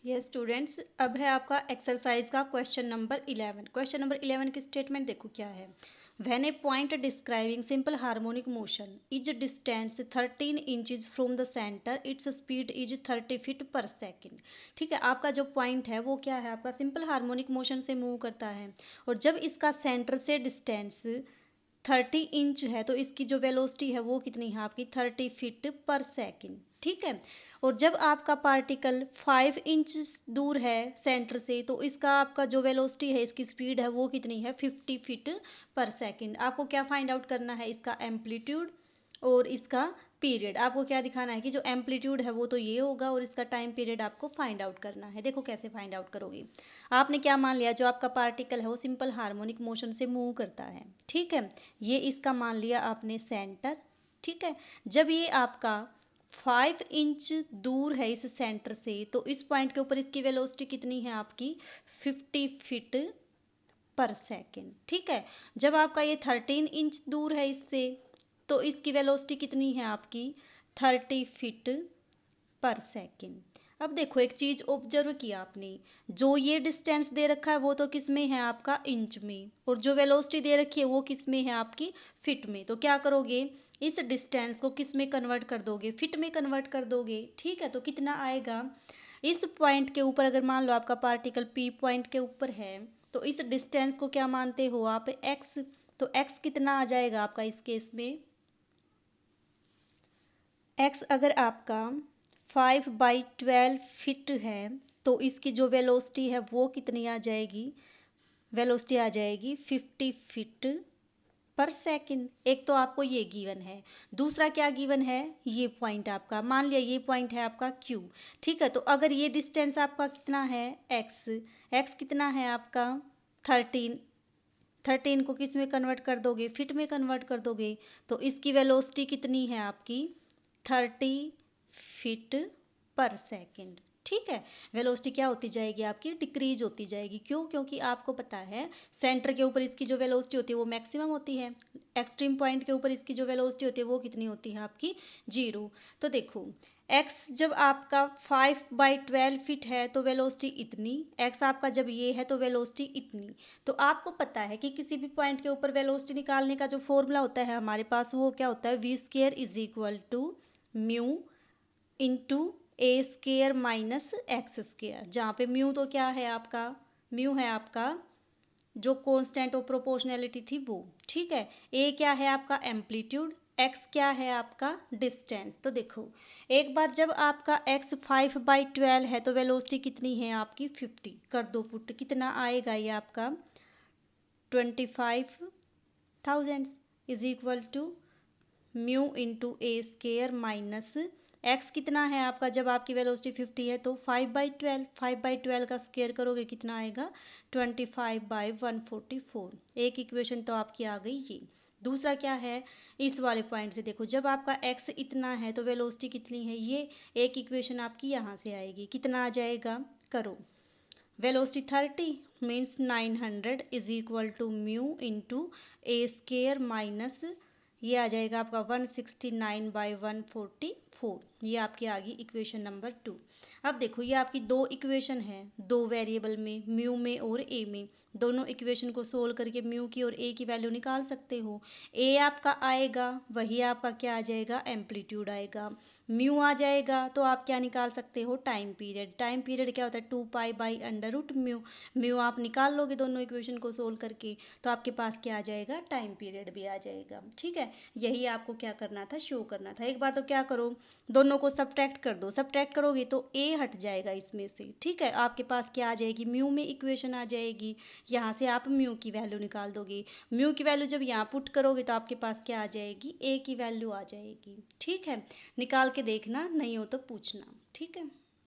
Yes students, अब है आपका एक्सरसाइज का क्वेश्चन नंबर 11। क्वेश्चन नंबर 11 की स्टेटमेंट देखो क्या है। When A point describing simple harmonic motion is distance 13 inches from the centre, its speed is 30 feet पर सेकेंड। ठीक है, आपका जो पॉइंट है वो क्या है, आपका सिंपल हार्मोनिक मोशन से मूव करता है और जब इसका सेंटर से डिस्टेंस 30 इंच है तो इसकी जो वेलोसिटी है वो कितनी है आपकी 30 फीट पर सेकेंड। ठीक है, और जब आपका पार्टिकल 5 इंच दूर है सेंटर से तो इसका आपका जो वेलोसिटी है, इसकी स्पीड है वो कितनी है 50 फीट पर सेकेंड। आपको क्या फाइंड आउट करना है, इसका एम्पलीट्यूड और इसका पीरियड। आपको क्या दिखाना है कि जो एम्पलीट्यूड है वो तो ये होगा और इसका टाइम पीरियड आपको फाइंड आउट करना है। देखो कैसे फाइंड आउट करोगे। आपने क्या मान लिया, जो आपका पार्टिकल है वो सिंपल हार्मोनिक मोशन से मूव करता है। ठीक है, ये इसका मान लिया आपने सेंटर। ठीक है, जब ये आपका 5 इंच दूर है इस सेंटर से तो इस पॉइंट के ऊपर इसकी वेलोसिटी कितनी है आपकी 50 फीट पर सेकेंड। ठीक है, जब आपका ये 13 इंच दूर है इससे तो इसकी वेलोसिटी कितनी है आपकी 30 फीट पर सेकेंड। अब देखो एक चीज ऑब्जर्व किया आपने, जो ये डिस्टेंस दे रखा है वो तो किस में है आपका इंच में, और जो वेलोसिटी दे रखी है वो किस में है आपकी फिट में। तो क्या करोगे, इस डिस्टेंस को किस में कन्वर्ट कर दोगे, फिट में कन्वर्ट कर दोगे। ठीक है, तो कितना आएगा, इस पॉइंट के ऊपर अगर मान लो आपका पार्टिकल पी पॉइंट के ऊपर है तो इस डिस्टेंस को क्या मानते हो आप, एक्स। तो एक्स कितना आ जाएगा आपका इस केस में, एक्स अगर आपका 5/12 फीट है तो इसकी जो वेलोसिटी है वो कितनी आ जाएगी, वेलोसिटी आ जाएगी 50 फीट पर सेकंड। एक तो आपको ये गिवन है, दूसरा क्या गिवन है, ये पॉइंट आपका मान लिया ये पॉइंट है आपका क्यू। ठीक है, तो अगर ये डिस्टेंस आपका कितना है एक्स, एक्स कितना है आपका 13, 13 को किस में कन्वर्ट कर दोगे, फिट में कन्वर्ट कर दोगे तो इसकी वेलोसिटी कितनी है आपकी 30 फीट पर सेकेंड। ठीक है, वेलोसिटी क्या होती जाएगी आपकी, डिक्रीज होती जाएगी। क्यों, क्योंकि आपको पता है सेंटर के ऊपर इसकी जो वेलोसिटी होती है वो मैक्सिमम होती है, एक्सट्रीम पॉइंट के ऊपर इसकी जो वेलोसिटी होती है वो कितनी होती है आपकी 0। तो देखो x जब आपका 5/12 फीट है तो वेलोसिटी इतनी, x आपका जब ये है तो वेलोसिटी इतनी। तो आपको पता है कि किसी भी पॉइंट के ऊपर वेलोसिटी निकालने का जो फॉर्मूला होता है हमारे पास वो क्या होता है, v² = म्यू इंटू ए स्केयर माइनस एक्स स्केयर, जहाँ पे म्यू तो क्या है आपका, म्यू है आपका जो कांस्टेंट ऑफ प्रोपोर्शनैलिटी थी वो। ठीक है, ए क्या है आपका एम्पलीट्यूड, एक्स क्या है आपका डिस्टेंस। तो देखो एक बार जब आपका एक्स 5/12 है तो वेलोसिटी कितनी है आपकी 50, कर दो पुट, कितना आएगा ये आपका 25,000 = म्यू इंटू ए स्केयर माइनस एक्स कितना है आपका, जब आपकी वेलोसिटी 50 है तो 5/12, 5/12 का स्क्वायर करोगे कितना आएगा 25/144। एक इक्वेशन तो आपकी आ गई ये। दूसरा क्या है, इस वाले पॉइंट से देखो जब आपका एक्स इतना है तो वेलोसिटी कितनी है, ये एक इक्वेशन आपकी यहाँ से आएगी, कितना आ जाएगा, करो वेलोसिटी 30 मीन्स 900 = म्यू इंटू ए स्केयर माइनस ये आ जाएगा आपका 169/144। ये आपकी आ गई इक्वेशन नंबर 2। अब देखो ये आपकी दो इक्वेशन है, दो वेरिएबल में, म्यू में और ए में। दोनों इक्वेशन को सोल्व करके म्यू की और ए की वैल्यू निकाल सकते हो। ए आपका आएगा वही आपका क्या आ जाएगा, एम्पलीट्यूड आएगा। म्यू आ जाएगा तो आप क्या निकाल सकते हो, टाइम पीरियड। टाइम पीरियड क्या होता है 2π/√म्यू। म्यू आप निकाल लोगे दोनों इक्वेशन को सोल्व करके तो आपके पास क्या आ जाएगा, टाइम पीरियड भी आ जाएगा। ठीक है, यही आपको क्या करना था, शो करना था। एक बार तो क्या करो, दोनों को सब्ट्रैक्ट कर दो, सब्ट्रैक्ट करोगे तो ए हट जाएगा इसमें से। ठीक है, आपके पास क्या आ जाएगी, म्यू में इक्वेशन आ जाएगी, यहाँ से आप म्यू की वैल्यू निकाल दोगे। म्यू की वैल्यू जब यहाँ पुट करोगे तो आपके पास क्या आ जाएगी, ए की वैल्यू आ जाएगी। ठीक है, निकाल के देखना, नहीं हो तो पूछना। ठीक है।